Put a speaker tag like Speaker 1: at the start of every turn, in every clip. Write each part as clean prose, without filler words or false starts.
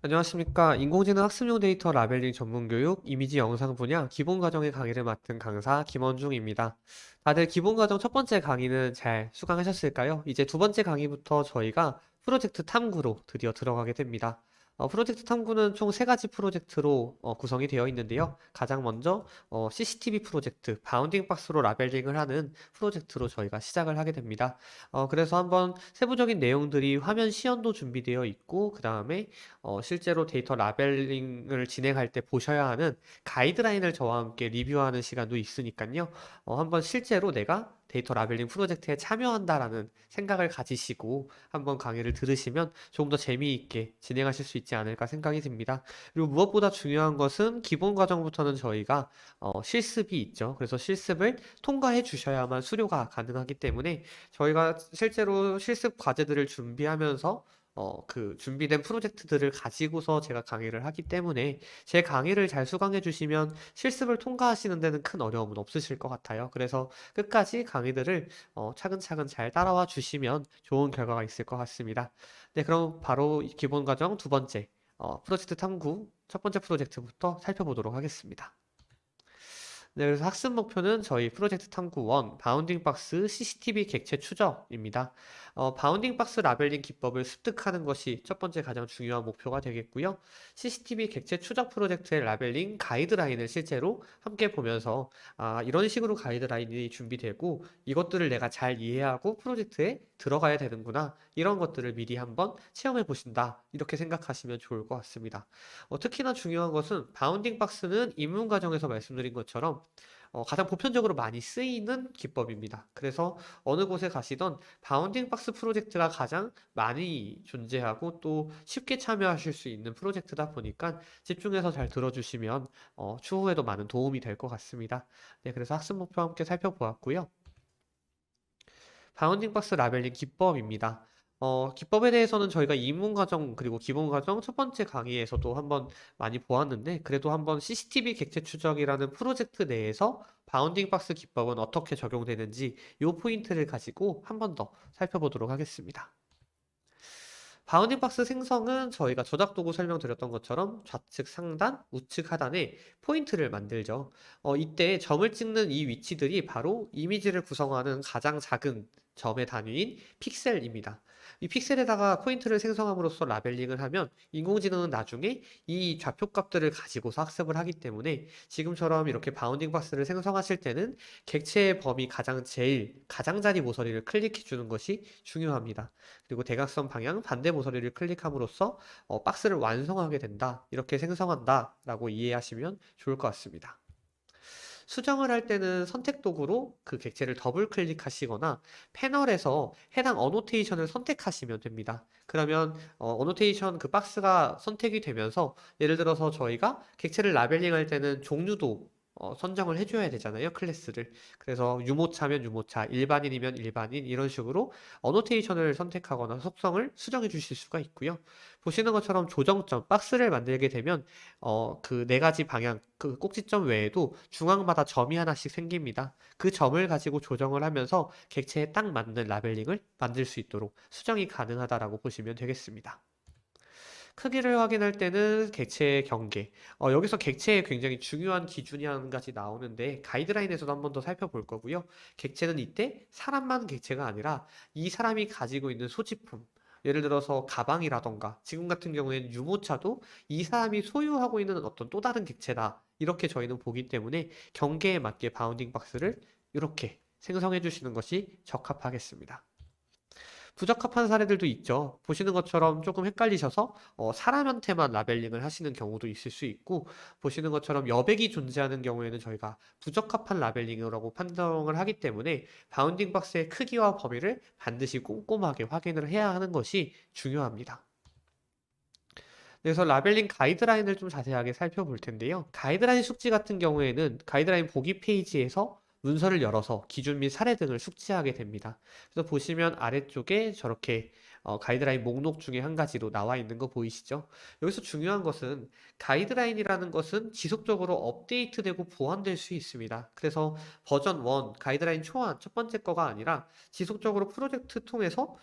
Speaker 1: 안녕하십니까. 인공지능 학습용 데이터 라벨링 전문 교육, 이미지 영상 분야 기본 과정의 강의를 맡은 강사 김원중입니다. 다들 기본 과정 첫 번째 강의는 잘 수강하셨을까요? 이제 두 번째 강의부터 저희가 프로젝트 탐구로 드디어 들어가게 됩니다. 프로젝트 탐구는 총 세 가지 프로젝트로 구성이 되어 있는데요. 가장 먼저 CCTV 프로젝트, 바운딩 박스로 라벨링을 하는 프로젝트로 저희가 시작을 하게 됩니다. 그래서 한번 세부적인 내용들이 화면 시연도 준비되어 있고, 그 다음에 실제로 데이터 라벨링을 진행할 때 보셔야 하는 가이드라인을 저와 함께 리뷰하는 시간도 있으니까요. 한번 실제로 내가 데이터 라벨링 프로젝트에 참여한다라는 생각을 가지시고 한번 강의를 들으시면 조금 더 재미있게 진행하실 수 있지 않을까 생각이 듭니다. 그리고 무엇보다 중요한 것은 기본 과정부터는 저희가 실습이 있죠. 그래서 실습을 통과해 주셔야만 수료가 가능하기 때문에 저희가 실제로 실습 과제들을 준비하면서 그 준비된 프로젝트들을 가지고서 제가 강의를 하기 때문에 제 강의를 잘 수강해 주시면 실습을 통과하시는 데는 큰 어려움은 없으실 것 같아요. 그래서 끝까지 강의들을 차근차근 잘 따라와 주시면 좋은 결과가 있을 것 같습니다. 네, 그럼 바로 이 기본 과정 두 번째, 프로젝트 탐구 첫 번째 프로젝트부터 살펴보도록 하겠습니다. 네, 그래서 학습 목표는 저희 프로젝트 탐구 1, 바운딩 박스 CCTV 객체 추적입니다. 바운딩 박스 라벨링 기법을 습득하는 것이 첫 번째 가장 중요한 목표가 되겠고요. CCTV 객체 추적 프로젝트의 라벨링 가이드라인을 실제로 함께 보면서 이런 식으로 가이드라인이 준비되고 이것들을 내가 잘 이해하고 프로젝트에 들어가야 되는구나. 이런 것들을 미리 한번 체험해 보신다. 이렇게 생각하시면 좋을 것 같습니다. 특히나 중요한 것은 바운딩 박스는 입문 과정에서 말씀드린 것처럼 가장 보편적으로 많이 쓰이는 기법입니다. 그래서 어느 곳에 가시던 바운딩 박스 프로젝트가 가장 많이 존재하고 또 쉽게 참여하실 수 있는 프로젝트다 보니까 집중해서 잘 들어주시면 추후에도 많은 도움이 될 것 같습니다. 네, 그래서 학습 목표 함께 살펴보았고요. 바운딩 박스 라벨링 기법입니다. 기법에 대해서는 저희가 입문 과정 그리고 기본 과정 첫 번째 강의에서도 한번 많이 보았는데 그래도 한번 CCTV 객체 추적이라는 프로젝트 내에서 바운딩 박스 기법은 어떻게 적용되는지 이 포인트를 가지고 한 번 더 살펴보도록 하겠습니다. 바운딩 박스 생성은 저희가 저작 도구 설명드렸던 것처럼 좌측 상단, 우측 하단에 포인트를 만들죠. 이때 점을 찍는 이 위치들이 바로 이미지를 구성하는 가장 작은 점의 단위인 픽셀입니다. 이 픽셀에다가 포인트를 생성함으로써 라벨링을 하면 인공지능은 나중에 이 좌표 값들을 가지고서 학습을 하기 때문에 지금처럼 이렇게 바운딩 박스를 생성하실 때는 객체의 범위 제일 가장자리 모서리를 클릭해 주는 것이 중요합니다. 그리고 대각선 방향 반대 모서리를 클릭함으로써 박스를 완성하게 된다. 이렇게 생성한다. 라고 이해하시면 좋을 것 같습니다. 수정을 할 때는 선택 도구로 그 객체를 더블 클릭하시거나 패널에서 해당 어노테이션을 선택하시면 됩니다. 그러면 어노테이션 그 박스가 선택이 되면서 예를 들어서 저희가 객체를 라벨링 할 때는 종류도 선정을 해줘야 되잖아요, 클래스를. 그래서 유모차면 유모차, 일반인이면 일반인, 이런 식으로 어노테이션을 선택하거나 속성을 수정해 주실 수가 있고요. 보시는 것처럼 조정점, 박스를 만들게 되면 그 네 가지 방향, 그 꼭지점 외에도 중앙마다 점이 하나씩 생깁니다. 그 점을 가지고 조정을 하면서 객체에 딱 맞는 라벨링을 만들 수 있도록 수정이 가능하다라고 보시면 되겠습니다. 크기를 확인할 때는 객체의 경계. 여기서 객체의 굉장히 중요한 기준이 한 가지 나오는데 가이드라인에서도 한 번 더 살펴볼 거고요. 객체는 이때 사람만 객체가 아니라 이 사람이 가지고 있는 소지품, 예를 들어서 가방이라던가 지금 같은 경우에는 유모차도 이 사람이 소유하고 있는 어떤 또 다른 객체다. 이렇게 저희는 보기 때문에 경계에 맞게 바운딩 박스를 이렇게 생성해 주시는 것이 적합하겠습니다. 부적합한 사례들도 있죠. 보시는 것처럼 조금 헷갈리셔서 사람한테만 라벨링을 하시는 경우도 있을 수 있고 보시는 것처럼 여백이 존재하는 경우에는 저희가 부적합한 라벨링이라고 판정을 하기 때문에 바운딩 박스의 크기와 범위를 반드시 꼼꼼하게 확인을 해야 하는 것이 중요합니다. 그래서 라벨링 가이드라인을 좀 자세하게 살펴볼 텐데요. 가이드라인 숙지 같은 경우에는 가이드라인 보기 페이지에서 문서를 열어서 기준 및 사례 등을 숙지하게 됩니다. 그래서 보시면 아래쪽에 저렇게 가이드라인 목록 중에 한 가지로 나와 있는 거 보이시죠? 여기서 중요한 것은 가이드라인이라는 것은 지속적으로 업데이트되고 보완될 수 있습니다. 그래서 버전 1 가이드라인 초안 첫 번째 거가 아니라 지속적으로 프로젝트 통해서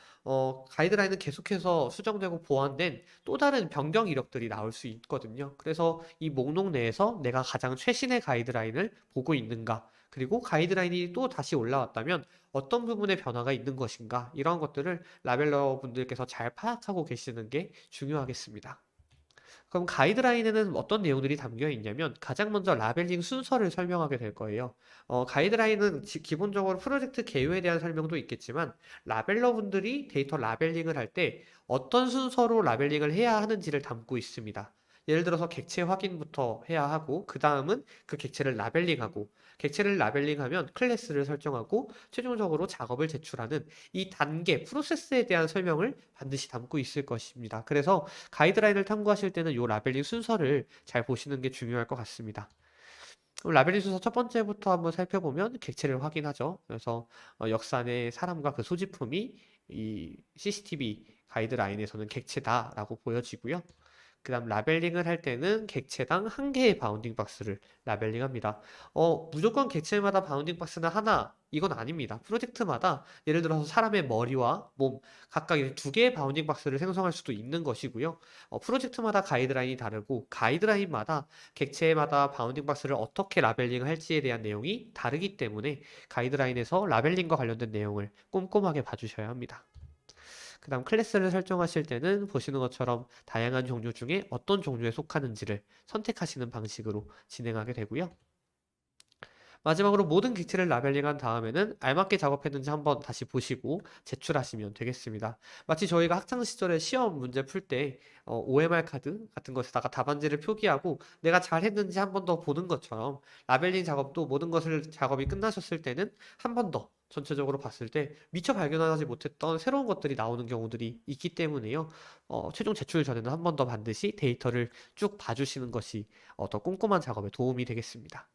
Speaker 1: 가이드라인은 계속해서 수정되고 보완된 또 다른 변경 이력들이 나올 수 있거든요. 그래서 이 목록 내에서 내가 가장 최신의 가이드라인을 보고 있는가, 그리고 가이드라인이 또 다시 올라왔다면 어떤 부분에 변화가 있는 것인가, 이런 것들을 라벨러 분들께서 잘 파악하고 계시는 게 중요하겠습니다. 그럼 가이드라인에는 어떤 내용들이 담겨 있냐면 가장 먼저 라벨링 순서를 설명하게 될 거예요. 가이드라인은 기본적으로 프로젝트 개요에 대한 설명도 있겠지만 라벨러 분들이 데이터 라벨링을 할 때 어떤 순서로 라벨링을 해야 하는지를 담고 있습니다. 예를 들어서 객체 확인부터 해야 하고, 그 다음은 그 객체를 라벨링하고, 객체를 라벨링하면 클래스를 설정하고 최종적으로 작업을 제출하는 이 단계 프로세스에 대한 설명을 반드시 담고 있을 것입니다. 그래서 가이드라인을 탐구하실 때는 이 라벨링 순서를 잘 보시는 게 중요할 것 같습니다. 그럼 라벨링 순서 첫 번째부터 한번 살펴보면 객체를 확인하죠. 그래서 역사 내 사람과 그 소지품이 이 CCTV 가이드라인에서는 객체다라고 보여지고요. 그 다음 라벨링을 할 때는 객체당 한 개의 바운딩 박스를 라벨링합니다. 무조건 객체마다 바운딩 박스는 하나, 이건 아닙니다. 프로젝트마다 예를 들어서 사람의 머리와 몸 각각 이렇게 두 개의 바운딩 박스를 생성할 수도 있는 것이고요. 프로젝트마다 가이드라인이 다르고 가이드라인마다 객체마다 바운딩 박스를 어떻게 라벨링 할지에 대한 내용이 다르기 때문에 가이드라인에서 라벨링과 관련된 내용을 꼼꼼하게 봐주셔야 합니다. 그 다음 클래스를 설정하실 때는 보시는 것처럼 다양한 종류 중에 어떤 종류에 속하는지를 선택하시는 방식으로 진행하게 되고요. 마지막으로 모든 객체를 라벨링한 다음에는 알맞게 작업했는지 한번 다시 보시고 제출하시면 되겠습니다. 마치 저희가 학창 시절에 시험 문제 풀 때 OMR 카드 같은 것에다가 답안지를 표기하고 내가 잘했는지 한 번 더 보는 것처럼 라벨링 작업도 모든 것을 작업이 끝나셨을 때는 한 번 더 전체적으로 봤을 때 미처 발견하지 못했던 새로운 것들이 나오는 경우들이 있기 때문에요. 최종 제출 전에는 한 번 더 반드시 데이터를 쭉 봐주시는 것이 더 꼼꼼한 작업에 도움이 되겠습니다.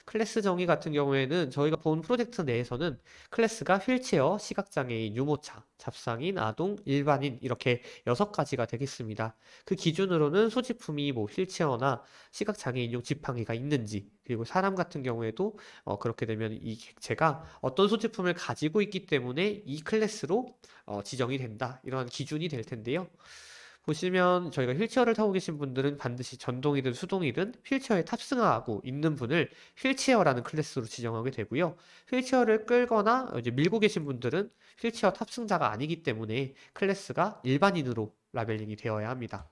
Speaker 1: 클래스 정의 같은 경우에는 저희가 본 프로젝트 내에서는 클래스가 휠체어, 시각장애인, 유모차, 잡상인, 아동, 일반인 이렇게 6가지가 되겠습니다. 그 기준으로는 소지품이 뭐 휠체어나 시각장애인용 지팡이가 있는지, 그리고 사람 같은 경우에도 그렇게 되면 이 객체가 어떤 소지품을 가지고 있기 때문에 이 클래스로 지정이 된다, 이런 기준이 될 텐데요. 보시면 저희가 휠체어를 타고 계신 분들은 반드시 전동이든 수동이든 휠체어에 탑승하고 있는 분을 휠체어라는 클래스로 지정하게 되고요. 휠체어를 끌거나 이제 밀고 계신 분들은 휠체어 탑승자가 아니기 때문에 클래스가 일반인으로 라벨링이 되어야 합니다.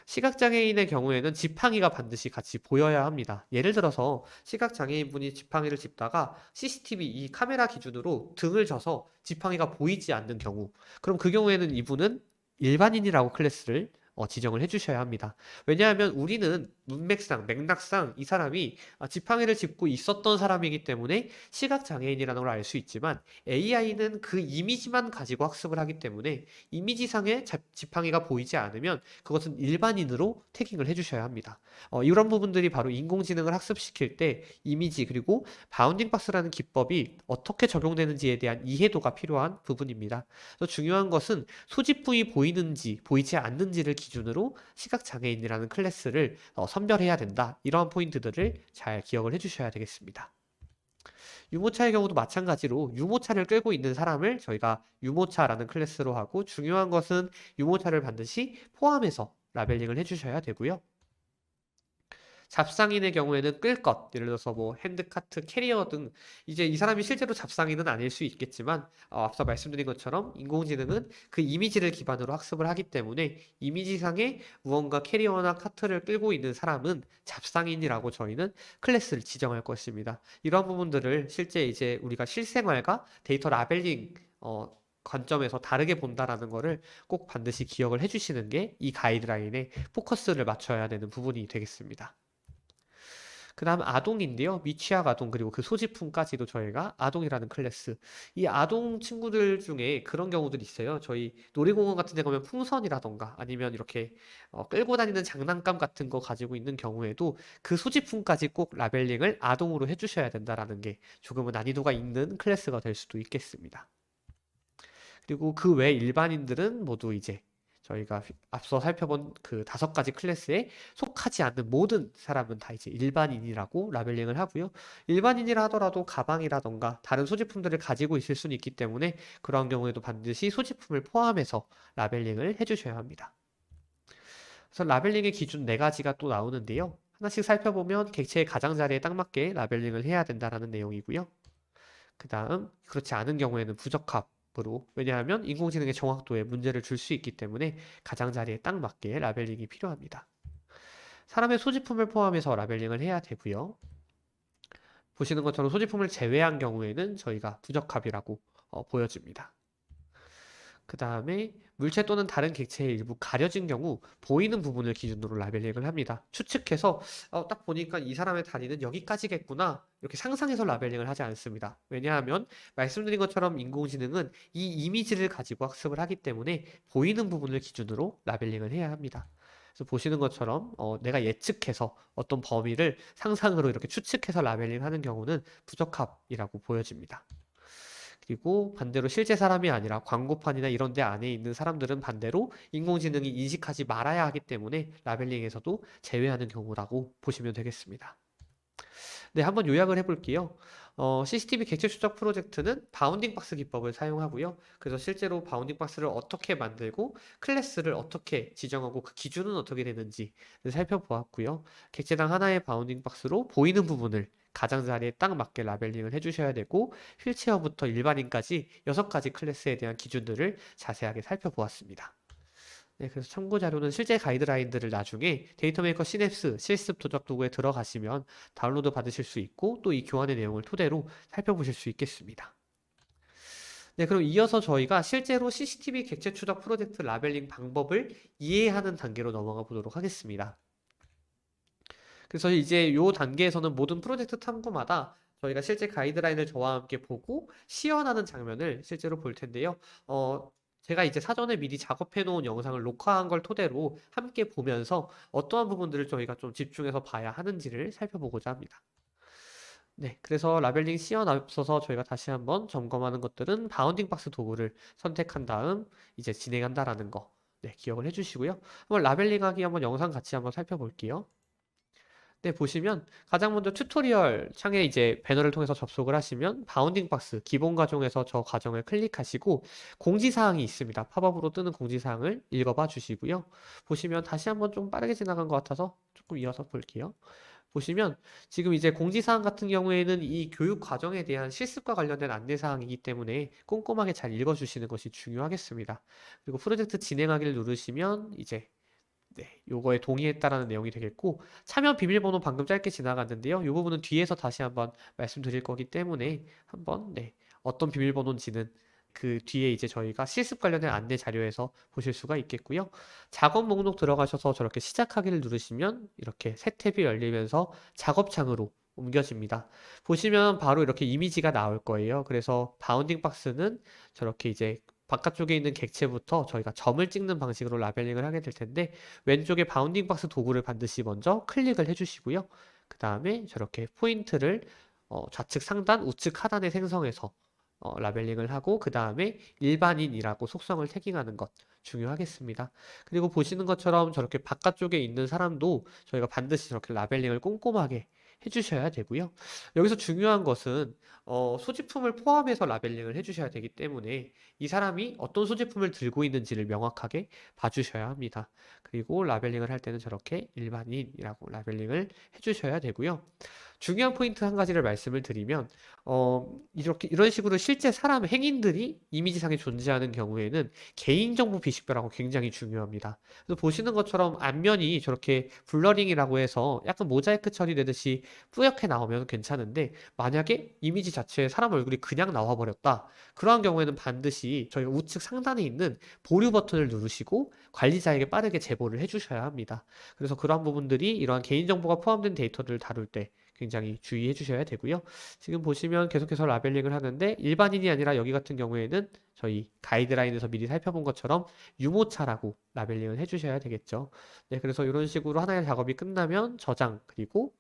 Speaker 1: 시각장애인의 경우에는 지팡이가 반드시 같이 보여야 합니다. 예를 들어서 시각장애인분이 지팡이를 짚다가 CCTV 이 카메라 기준으로 등을 져서 지팡이가 보이지 않는 경우, 그럼 그 경우에는 이분은 일반인이라고 클래스를 지정을 해주셔야 합니다. 왜냐하면 우리는 문맥상, 맥락상 이 사람이 지팡이를 짚고 있었던 사람이기 때문에 시각장애인이라는 걸 알 수 있지만 AI는 그 이미지만 가지고 학습을 하기 때문에 이미지상에 지팡이가 보이지 않으면 그것은 일반인으로 태깅을 해주셔야 합니다. 이런 부분들이 바로 인공지능을 학습시킬 때 이미지 그리고 바운딩 박스라는 기법이 어떻게 적용되는지에 대한 이해도가 필요한 부분입니다. 그래서 중요한 것은 소지품이 보이는지 보이지 않는지를 기준으로 시각장애인이라는 클래스를 선별해야 된다. 이러한 포인트들을 잘 기억을 해주셔야 되겠습니다. 유모차의 경우도 마찬가지로 유모차를 끌고 있는 사람을 저희가 유모차라는 클래스로 하고, 중요한 것은 유모차를 반드시 포함해서 라벨링을 해주셔야 되고요. 잡상인의 경우에는 끌 것, 예를 들어서 뭐 핸드카트, 캐리어 등 이제 이 사람이 실제로 잡상인은 아닐 수 있겠지만 앞서 말씀드린 것처럼 인공지능은 그 이미지를 기반으로 학습을 하기 때문에 이미지상에 무언가 캐리어나 카트를 끌고 있는 사람은 잡상인이라고 저희는 클래스를 지정할 것입니다. 이런 부분들을 실제 이제 우리가 실생활과 데이터 라벨링 관점에서 다르게 본다라는 거를 꼭 반드시 기억을 해주시는 게 이 가이드라인에 포커스를 맞춰야 되는 부분이 되겠습니다. 그 다음 아동인데요. 미취학 아동 그리고 그 소지품까지도 저희가 아동이라는 클래스. 이 아동 친구들 중에 그런 경우들이 있어요. 저희 놀이공원 같은 데 가면 풍선이라던가 아니면 이렇게 끌고 다니는 장난감 같은 거 가지고 있는 경우에도 그 소지품까지 꼭 라벨링을 아동으로 해주셔야 된다라는 게 조금은 난이도가 있는 클래스가 될 수도 있겠습니다. 그리고 그 외 일반인들은 모두 이제 저희가 앞서 살펴본 그 5가지 클래스에 속하지 않는 모든 사람은 다 이제 일반인이라고 라벨링을 하고요. 일반인이라 하더라도 가방이라던가 다른 소지품들을 가지고 있을 수는 있기 때문에 그런 경우에도 반드시 소지품을 포함해서 라벨링을 해주셔야 합니다. 그래서 라벨링의 기준 4가지가 또 나오는데요. 하나씩 살펴보면 객체의 가장자리에 딱 맞게 라벨링을 해야 된다라는 내용이고요. 그 다음 그렇지 않은 경우에는 부적합으로, 왜냐하면 인공지능의 정확도에 문제를 줄 수 있기 때문에 가장자리에 딱 맞게 라벨링이 필요합니다. 사람의 소지품을 포함해서 라벨링을 해야 되고요. 보시는 것처럼 소지품을 제외한 경우에는 저희가 부적합이라고 보여집니다. 그 다음에 물체 또는 다른 객체의 일부 가려진 경우 보이는 부분을 기준으로 라벨링을 합니다. 추측해서 딱 보니까 이 사람의 다리는 여기까지겠구나 이렇게 상상해서 라벨링을 하지 않습니다. 왜냐하면 말씀드린 것처럼 인공지능은 이 이미지를 가지고 학습을 하기 때문에 보이는 부분을 기준으로 라벨링을 해야 합니다. 그래서 보시는 것처럼 내가 예측해서 어떤 범위를 상상으로 이렇게 추측해서 라벨링하는 경우는 부적합이라고 보여집니다. 그리고 반대로 실제 사람이 아니라 광고판이나 이런 데 안에 있는 사람들은 반대로 인공지능이 인식하지 말아야 하기 때문에 라벨링에서도 제외하는 경우라고 보시면 되겠습니다. 네, 한번 요약을 해볼게요. CCTV 객체 추적 프로젝트는 바운딩 박스 기법을 사용하고요. 그래서 실제로 바운딩 박스를 어떻게 만들고 클래스를 어떻게 지정하고 그 기준은 어떻게 되는지 살펴보았고요. 객체당 하나의 바운딩 박스로 보이는 부분을 가장자리에 딱 맞게 라벨링을 해주셔야 되고 휠체어부터 일반인까지 6가지 클래스에 대한 기준들을 자세하게 살펴보았습니다. 네, 그래서 참고 자료는 실제 가이드라인들을 나중에 데이터메이커 시냅스 실습 도적 도구에 들어가시면 다운로드 받으실 수 있고 또 이 교환의 내용을 토대로 살펴보실 수 있겠습니다. 네, 그럼 이어서 저희가 실제로 CCTV 객체 추적 프로젝트 라벨링 방법을 이해하는 단계로 넘어가 보도록 하겠습니다. 그래서 이제 이 단계에서는 모든 프로젝트 탐구마다 저희가 실제 가이드라인을 저와 함께 보고 시연하는 장면을 실제로 볼 텐데요. 제가 이제 사전에 미리 작업해 놓은 영상을 녹화한 걸 토대로 함께 보면서 어떠한 부분들을 저희가 좀 집중해서 봐야 하는지를 살펴보고자 합니다. 네, 그래서 라벨링 시연 앞서서 저희가 다시 한번 점검하는 것들은 바운딩 박스 도구를 선택한 다음 이제 진행한다라는 거, 네, 기억을 해주시고요. 한번 라벨링하기 한번 영상 같이 한번 살펴볼게요. 네, 보시면 가장 먼저 튜토리얼 창에 이제 배너를 통해서 접속을 하시면 바운딩 박스 기본 과정에서 저 과정을 클릭하시고 공지사항이 있습니다. 팝업으로 뜨는 공지사항을 읽어봐 주시고요. 보시면 다시 한번 좀 빠르게 지나간 것 같아서 조금 이어서 볼게요. 보시면 지금 이제 공지사항 같은 경우에는 이 교육 과정에 대한 실습과 관련된 안내사항이기 때문에 꼼꼼하게 잘 읽어주시는 것이 중요하겠습니다. 그리고 프로젝트 진행하기를 누르시면 이제 네, 요거에 동의했다라는 내용이 되겠고 참여 비밀번호 방금 짧게 지나갔는데요. 이 부분은 뒤에서 다시 한번 말씀드릴 거기 때문에 한번 네, 어떤 비밀번호인지는 그 뒤에 이제 저희가 실습 관련된 안내 자료에서 보실 수가 있겠고요. 작업 목록 들어가셔서 저렇게 시작하기를 누르시면 이렇게 새 탭이 열리면서 작업창으로 옮겨집니다. 보시면 바로 이렇게 이미지가 나올 거예요. 그래서 바운딩 박스는 저렇게 이제 바깥쪽에 있는 객체부터 저희가 점을 찍는 방식으로 라벨링을 하게 될 텐데 왼쪽에 바운딩 박스 도구를 반드시 먼저 클릭을 해주시고요. 그 다음에 저렇게 포인트를 좌측 상단, 우측 하단에 생성해서 라벨링을 하고 그 다음에 일반인이라고 속성을 태깅하는 것 중요하겠습니다. 그리고 보시는 것처럼 저렇게 바깥쪽에 있는 사람도 저희가 반드시 저렇게 라벨링을 꼼꼼하게 해주셔야 되고요. 여기서 중요한 것은 소지품을 포함해서 라벨링을 해주셔야 되기 때문에 이 사람이 어떤 소지품을 들고 있는지를 명확하게 봐주셔야 합니다. 그리고 라벨링을 할 때는 저렇게 일반인이라고 라벨링을 해주셔야 되고요. 중요한 포인트 한 가지를 말씀을 드리면 이런 식으로 실제 사람 행인들이 이미지상에 존재하는 경우에는 개인정보 비식별하고 굉장히 중요합니다. 그래서 보시는 것처럼 앞면이 저렇게 블러링이라고 해서 약간 모자이크 처리되듯이 뿌옇게 나오면 괜찮은데 만약에 이미지 자체에 사람 얼굴이 그냥 나와버렸다. 그러한 경우에는 반드시 저희가 우측 상단에 있는 보류 버튼을 누르시고 관리자에게 빠르게 제보를 해주셔야 합니다. 그래서 그러한 부분들이 이러한 개인정보가 포함된 데이터들을 다룰 때 굉장히 주의해 주셔야 되고요. 지금 보시면 계속해서 라벨링을 하는데 일반인이 아니라 여기 같은 경우에는 저희 가이드라인에서 미리 살펴본 것처럼 유모차라고 라벨링을 해주셔야 되겠죠. 네, 그래서 이런 식으로 하나의 작업이 끝나면 저장 그리고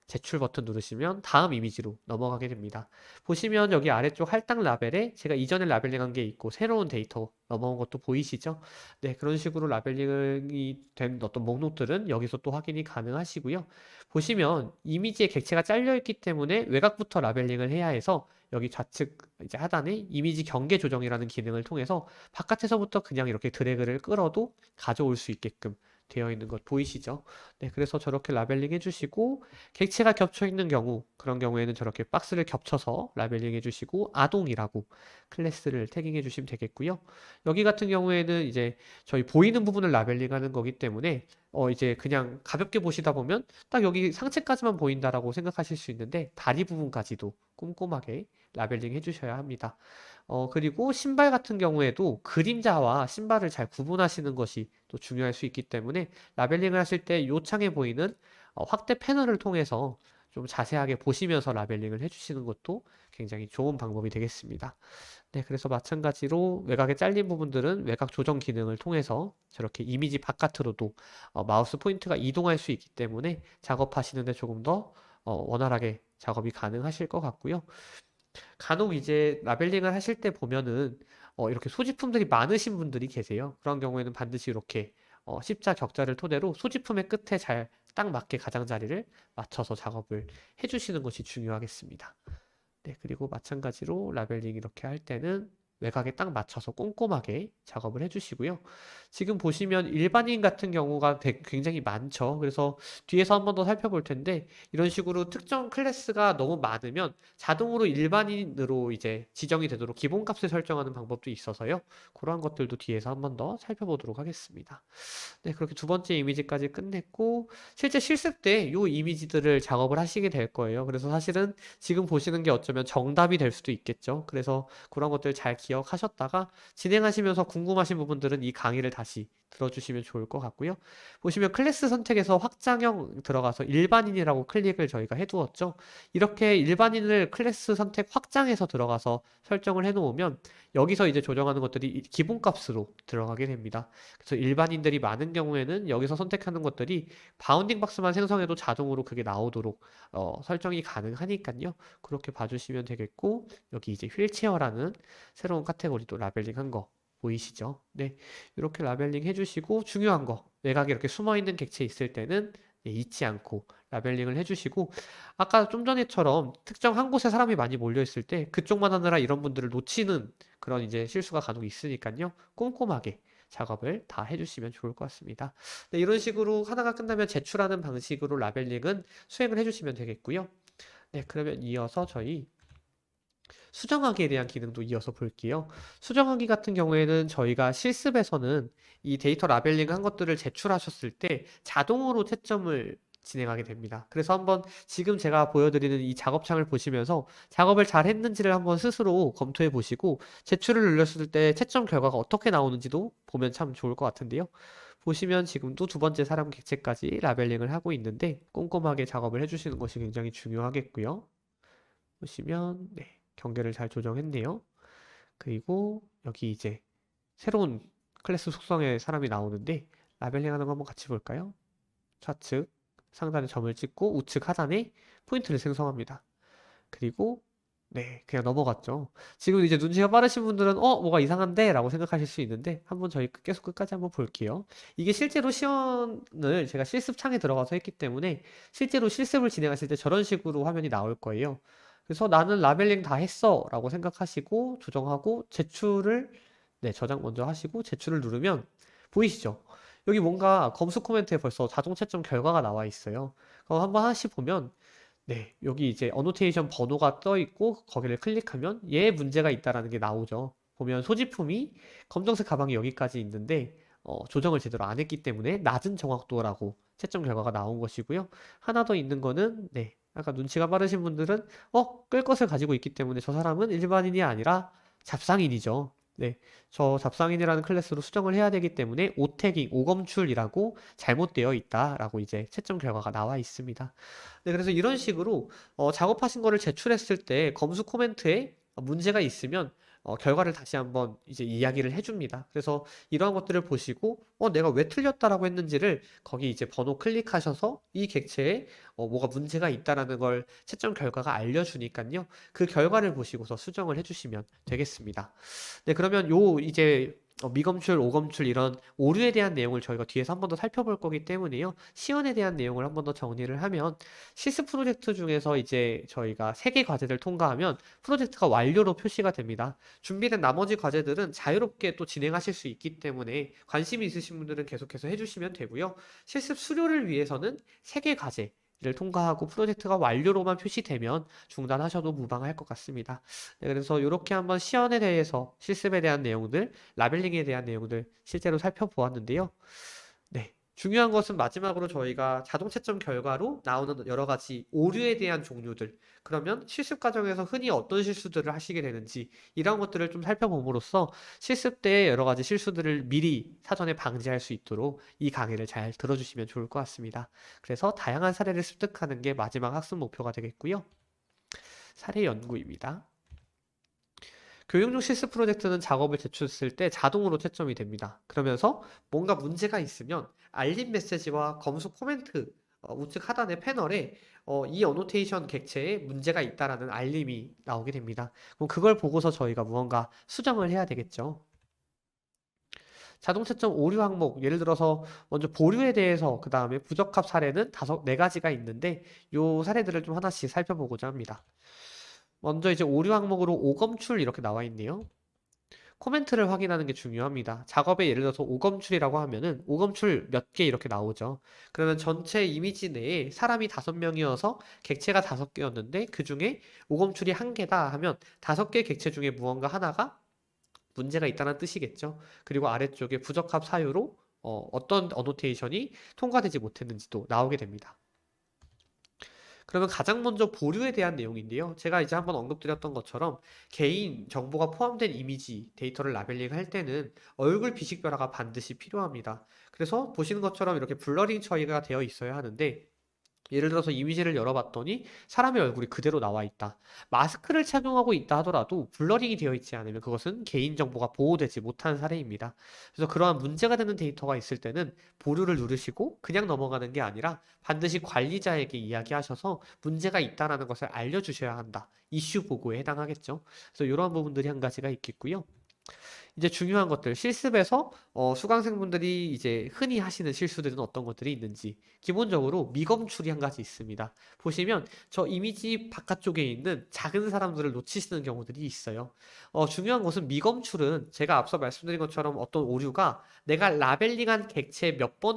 Speaker 1: 제출 버튼 누르시면 다음 이미지로 넘어가게 됩니다. 보시면 여기 아래쪽 할당 라벨에 제가 이전에 라벨링한 게 있고 새로운 데이터 넘어온 것도 보이시죠? 네, 그런 식으로 라벨링이 된 어떤 목록들은 여기서 또 확인이 가능하시고요. 보시면 이미지의 객체가 잘려 있기 때문에 외곽부터 라벨링을 해야 해서 여기 좌측 이제 하단에 이미지 경계 조정이라는 기능을 통해서 바깥에서부터 그냥 이렇게 드래그를 끌어도 가져올 수 있게끔 되어 있는 것 보이시죠? 네, 그래서 저렇게 라벨링 해주시고 객체가 겹쳐 있는 경우 그런 경우에는 저렇게 박스를 겹쳐서 라벨링 해주시고 아동이라고 클래스를 태깅해 주시면 되겠고요. 여기 같은 경우에는 이제 저희 보이는 부분을 라벨링하는 거기 때문에 이제 그냥 가볍게 보시다 보면 딱 여기 상체까지만 보인다라고 생각하실 수 있는데 다리 부분까지도 꼼꼼하게 라벨링 해주셔야 합니다. 그리고 신발 같은 경우에도 그림자와 신발을 잘 구분하시는 것이 또 중요할 수 있기 때문에 라벨링을 하실 때 요 창에 보이는 확대 패널을 통해서 좀 자세하게 보시면서 라벨링을 해주시는 것도 굉장히 좋은 방법이 되겠습니다. 네, 그래서 마찬가지로 외곽에 잘린 부분들은 외곽 조정 기능을 통해서 저렇게 이미지 바깥으로도 마우스 포인트가 이동할 수 있기 때문에 작업하시는데 조금 더 원활하게 작업이 가능하실 것 같고요. 간혹 이제 라벨링을 하실 때 보면은 이렇게 소지품들이 많으신 분들이 계세요. 그런 경우에는 반드시 이렇게 십자 격자를 토대로 소지품의 끝에 잘 딱 맞게 가장자리를 맞춰서 작업을 해주시는 것이 중요하겠습니다. 네, 그리고 마찬가지로 라벨링 이렇게 할 때는 외곽에 딱 맞춰서 꼼꼼하게 작업을 해주시고요. 지금 보시면 일반인 같은 경우가 굉장히 많죠. 그래서 뒤에서 한 번 더 살펴볼 텐데 이런 식으로 특정 클래스가 너무 많으면 자동으로 일반인으로 이제 지정이 되도록 기본값을 설정하는 방법도 있어서요. 그러한 것들도 뒤에서 한 번 더 살펴보도록 하겠습니다. 네, 그렇게 두 번째 이미지까지 끝냈고 실제 실습 때 이 이미지들을 작업을 하시게 될 거예요. 그래서 사실은 지금 보시는 게 어쩌면 정답이 될 수도 있겠죠. 그래서 그런 것들 잘 기억하셨다가 진행하시면서 궁금하신 부분들은 이 강의를 다시 들어주시면 좋을 것 같고요. 보시면 클래스 선택에서 확장형 들어가서 일반인이라고 클릭을 저희가 해두었죠. 이렇게 일반인을 클래스 선택 확장해서 들어가서 설정을 해놓으면 여기서 이제 조정하는 것들이 기본값으로 들어가게 됩니다. 그래서 일반인들이 많은 경우에는 여기서 선택하는 것들이 바운딩 박스만 생성해도 자동으로 그게 나오도록 설정이 가능하니까요. 그렇게 봐주시면 되겠고 여기 이제 휠체어라는 새로운 카테고리도 라벨링한 거 보이시죠? 네, 이렇게 라벨링 해주시고 중요한 거 외곽에 이렇게 숨어있는 객체 있을 때는 잊지 않고 라벨링을 해주시고 아까 좀 전에처럼 특정 한 곳에 사람이 많이 몰려있을 때 그쪽만 하느라 이런 분들을 놓치는 그런 이제 실수가 간혹 있으니까요. 꼼꼼하게 작업을 다 해주시면 좋을 것 같습니다. 네, 이런 식으로 하나가 끝나면 제출하는 방식으로 라벨링은 수행을 해주시면 되겠고요. 네, 그러면 이어서 저희 수정하기에 대한 기능도 이어서 볼게요. 수정하기 같은 경우에는 저희가 실습에서는 이 데이터 라벨링 한 것들을 제출하셨을 때 자동으로 채점을 진행하게 됩니다. 그래서 한번 지금 제가 보여드리는 이 작업창을 보시면서 작업을 잘 했는지를 한번 스스로 검토해 보시고 제출을 눌렀을 때 채점 결과가 어떻게 나오는지도 보면 참 좋을 것 같은데요. 보시면 지금도 두 번째 사람 객체까지 라벨링을 하고 있는데 꼼꼼하게 작업을 해주시는 것이 굉장히 중요하겠고요. 보시면 네, 경계를 잘 조정했네요. 그리고 여기 이제 새로운 클래스 속성의 사람이 나오는데 라벨링 하는 거 한번 같이 볼까요? 좌측 상단에 점을 찍고 우측 하단에 포인트를 생성합니다. 그리고 네, 그냥 넘어갔죠. 지금 이제 눈치가 빠르신 분들은 뭐가 이상한데? 라고 생각하실 수 있는데 한번 저희 계속 끝까지 한번 볼게요. 이게 실제로 시연을 제가 실습창에 들어가서 했기 때문에 실제로 실습을 진행하실 때 저런 식으로 화면이 나올 거예요. 그래서 나는 라벨링 다 했어 라고 생각하시고 조정하고 제출을 네, 저장 먼저 하시고 제출을 누르면 보이시죠? 여기 뭔가 검수 코멘트에 벌써 자동 채점 결과가 나와 있어요. 그럼 한번 하나씩 보면 네, 여기 이제 어노테이션 번호가 떠 있고 거기를 클릭하면 얘 문제가 있다라는 게 나오죠. 보면 소지품이 검정색 가방이 여기까지 있는데 조정을 제대로 안 했기 때문에 낮은 정확도라고 채점 결과가 나온 것이고요. 하나 더 있는 거는 네, 아까 눈치가 빠르신 분들은 끌 것을 가지고 있기 때문에 저 사람은 일반인이 아니라 잡상인이죠. 네, 저 잡상인이라는 클래스로 수정을 해야 되기 때문에 오태깅, 오검출이라고 잘못되어 있다라고 이제 채점 결과가 나와 있습니다. 네, 그래서 이런 식으로 작업하신 거를 제출했을 때 검수 코멘트에 문제가 있으면 결과를 다시 한번 이제 이야기를 해줍니다. 그래서 이러한 것들을 보시고 내가 왜 틀렸다라고 했는지를 거기 이제 번호 클릭하셔서 이 객체에 뭐가 문제가 있다라는 걸 채점 결과가 알려주니까요. 그 결과를 보시고서 수정을 해주시면 되겠습니다. 네, 그러면 요 이제 미검출, 오검출 이런 오류에 대한 내용을 저희가 뒤에서 한 번 더 살펴볼 거기 때문에요. 시연에 대한 내용을 한 번 더 정리를 하면 실습 프로젝트 중에서 이제 저희가 3개 과제를 통과하면 프로젝트가 완료로 표시가 됩니다. 준비된 나머지 과제들은 자유롭게 또 진행하실 수 있기 때문에 관심이 있으신 분들은 계속해서 해주시면 되고요. 실습 수료를 위해서는 3개 과제를 통과하고 프로젝트가 완료로만 표시되면 중단하셔도 무방할 것 같습니다. 네, 그래서 이렇게 한번 시연에 대해서 실습에 대한 내용들, 라벨링에 대한 내용들 실제로 살펴보았는데요. 네. 중요한 것은 마지막으로 저희가 자동 채점 결과로 나오는 여러 가지 오류에 대한 종류들, 그러면 실습 과정에서 흔히 어떤 실수들을 하시게 되는지 이런 것들을 좀 살펴봄으로써 실습 때 여러 가지 실수들을 미리 사전에 방지할 수 있도록 이 강의를 잘 들어주시면 좋을 것 같습니다. 그래서 다양한 사례를 습득하는 게 마지막 학습 목표가 되겠고요. 사례 연구입니다. 교육용 실습 프로젝트는 작업을 제출했을 때 자동으로 채점이 됩니다. 그러면서 뭔가 문제가 있으면 알림 메시지와 검수 코멘트 우측 하단의 패널에 이 어노테이션 객체에 문제가 있다라는 알림이 나오게 됩니다. 그럼 그걸 보고서 저희가 무언가 수정을 해야 되겠죠. 자동 채점 오류 항목, 예를 들어서 먼저 보류에 대해서 그 다음에 부적합 사례는 4가지가 있는데 이 사례들을 좀 하나씩 살펴보고자 합니다. 먼저 이제 오류 항목으로 오검출 이렇게 나와 있네요. 코멘트를 확인하는 게 중요합니다. 작업에 예를 들어서 오검출이라고 하면은 오검출 몇 개 이렇게 나오죠. 그러면 전체 이미지 내에 사람이 5명이어서 객체가 5개였는데 그 중에 오검출이 1개다 하면 5개 객체 중에 무언가 하나가 문제가 있다는 뜻이겠죠. 그리고 아래쪽에 부적합 사유로 어떤 어노테이션이 통과되지 못했는지도 나오게 됩니다. 그러면 가장 먼저 보류에 대한 내용인데요. 제가 이제 한번 언급드렸던 것처럼 개인 정보가 포함된 이미지 데이터를 라벨링 할 때는 얼굴 비식 변화가 반드시 필요합니다. 그래서 보시는 것처럼 이렇게 블러링 처리가 되어 있어야 하는데 예를 들어서 이미지를 열어봤더니 사람의 얼굴이 그대로 나와 있다. 마스크를 착용하고 있다 하더라도 블러링이 되어 있지 않으면 그것은 개인정보가 보호되지 못한 사례입니다. 그래서 그러한 문제가 되는 데이터가 있을 때는 보류를 누르시고 그냥 넘어가는 게 아니라 반드시 관리자에게 이야기하셔서 문제가 있다는 것을 알려주셔야 한다. 이슈 보고에 해당하겠죠. 그래서 이러한 부분들이 한 가지가 있겠고요. 이제 중요한 것들, 실습에서 수강생분들이 이제 흔히 하시는 실수들은 어떤 것들이 있는지 기본적으로 미검출이 한 가지 있습니다. 보시면 저 이미지 바깥쪽에 있는 작은 사람들을 놓치시는 경우들이 있어요. 중요한 것은 미검출은 제가 앞서 말씀드린 것처럼 어떤 오류가 내가 라벨링한 객체 몇 번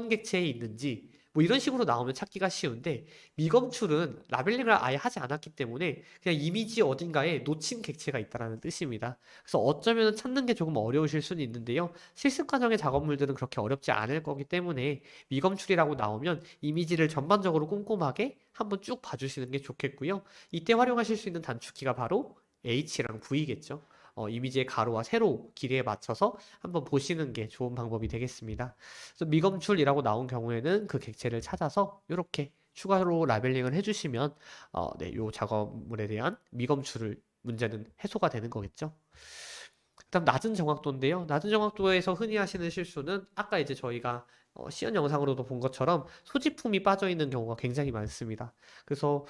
Speaker 1: 객체에 있는지 뭐 이런 식으로 나오면 찾기가 쉬운데 미검출은 라벨링을 아예 하지 않았기 때문에 그냥 이미지 어딘가에 놓친 객체가 있다는 뜻입니다. 그래서 어쩌면 찾는 게 조금 어려우실 수는 있는데요. 실습 과정의 작업물들은 그렇게 어렵지 않을 거기 때문에 미검출이라고 나오면 이미지를 전반적으로 꼼꼼하게 한번 쭉 봐주시는 게 좋겠고요. 이때 활용하실 수 있는 단축키가 바로 H랑 V겠죠. 이미지의 가로와 세로 길이에 맞춰서 한번 보시는 게 좋은 방법이 되겠습니다. 그래서 미검출이라고 나온 경우에는 그 객체를 찾아서 이렇게 추가로 라벨링을 해주시면 네, 요 작업물에 대한 미검출을 문제는 해소가 되는 거겠죠. 그다음 낮은 정확도인데요. 낮은 정확도에서 흔히 하시는 실수는 아까 이제 저희가 시연 영상으로도 본 것처럼 소지품이 빠져 있는 경우가 굉장히 많습니다. 그래서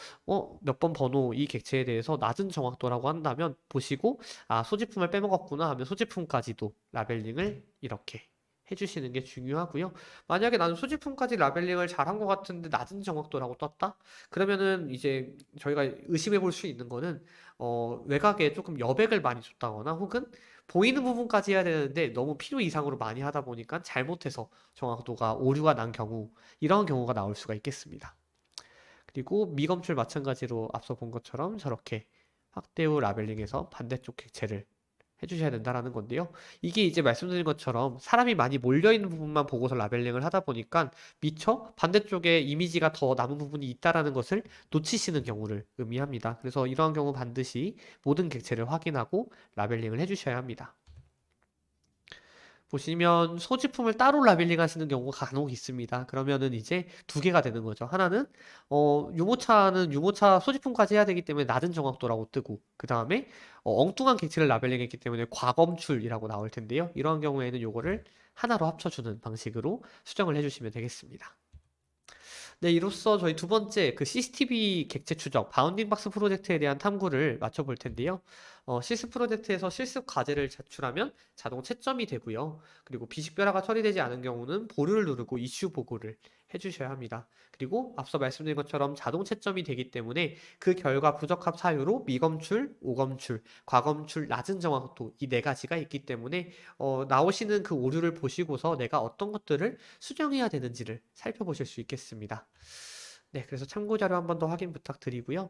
Speaker 1: 몇 번 번호 이 객체에 대해서 낮은 정확도라고 한다면 보시고 아 소지품을 빼먹었구나 하면 소지품까지도 라벨링을 이렇게 해주시는 게 중요하고요. 만약에 나는 소지품까지 라벨링을 잘한 것 같은데 낮은 정확도라고 떴다? 그러면은 이제 저희가 의심해 볼 수 있는 거는 외곽에 조금 여백을 많이 줬다거나 혹은 보이는 부분까지 해야 되는데 너무 필요 이상으로 많이 하다 보니까 잘못해서 정확도가 오류가 난 경우 이런 경우가 나올 수가 있겠습니다. 그리고 미검출 마찬가지로 앞서 본 것처럼 저렇게 확대 후 라벨링해서 반대쪽 객체를 해주셔야 된다라는 건데요. 이게 이제 말씀드린 것처럼 사람이 많이 몰려있는 부분만 보고서 라벨링을 하다 보니까 미처 반대쪽에 이미지가 더 남은 부분이 있다라는 것을 놓치시는 경우를 의미합니다. 그래서 이러한 경우 반드시 모든 객체를 확인하고 라벨링을 해주셔야 합니다. 보시면 소지품을 따로 라벨링 하시는 경우가 간혹 있습니다. 그러면은 이제 두 개가 되는 거죠. 하나는 유모차는 유모차 소지품까지 해야 되기 때문에 낮은 정확도라고 뜨고, 그 다음에 엉뚱한 객체를 라벨링했기 때문에 과검출이라고 나올 텐데요. 이러한 경우에는 요거를 하나로 합쳐주는 방식으로 수정을 해주시면 되겠습니다. 네, 이로써 저희 두 번째 그 CCTV 객체 추적, 바운딩 박스 프로젝트에 대한 탐구를 맞춰볼 텐데요. 실습 프로젝트에서 실습 과제를 제출하면 자동 채점이 되고요. 그리고 비식별화가 처리되지 않은 경우는 보류를 누르고 이슈 보고를 해주셔야 합니다. 그리고 앞서 말씀드린 것처럼 자동 채점이 되기 때문에 그 결과 부적합 사유로 미검출, 오검출, 과검출, 낮은 정확도 이 네 가지가 있기 때문에 나오시는 그 오류를 보시고서 내가 어떤 것들을 수정해야 되는지를 살펴보실 수 있겠습니다. 네, 그래서 참고 자료 한 번 더 확인 부탁드리고요.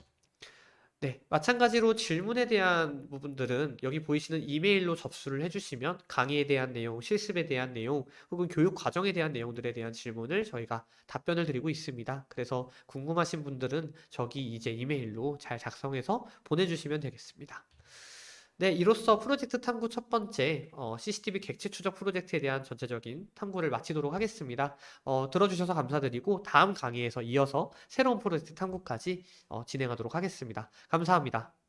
Speaker 1: 네, 마찬가지로 질문에 대한 부분들은 여기 보이시는 이메일로 접수를 해주시면 강의에 대한 내용, 실습에 대한 내용, 혹은 교육 과정에 대한 내용들에 대한 질문을 저희가 답변을 드리고 있습니다. 그래서 궁금하신 분들은 저기 이제 이메일로 잘 작성해서 보내주시면 되겠습니다. 네, 이로써 프로젝트 탐구 첫 번째 CCTV 객체 추적 프로젝트에 대한 전체적인 탐구를 마치도록 하겠습니다. 들어주셔서 감사드리고 다음 강의에서 이어서 새로운 프로젝트 탐구까지 진행하도록 하겠습니다. 감사합니다.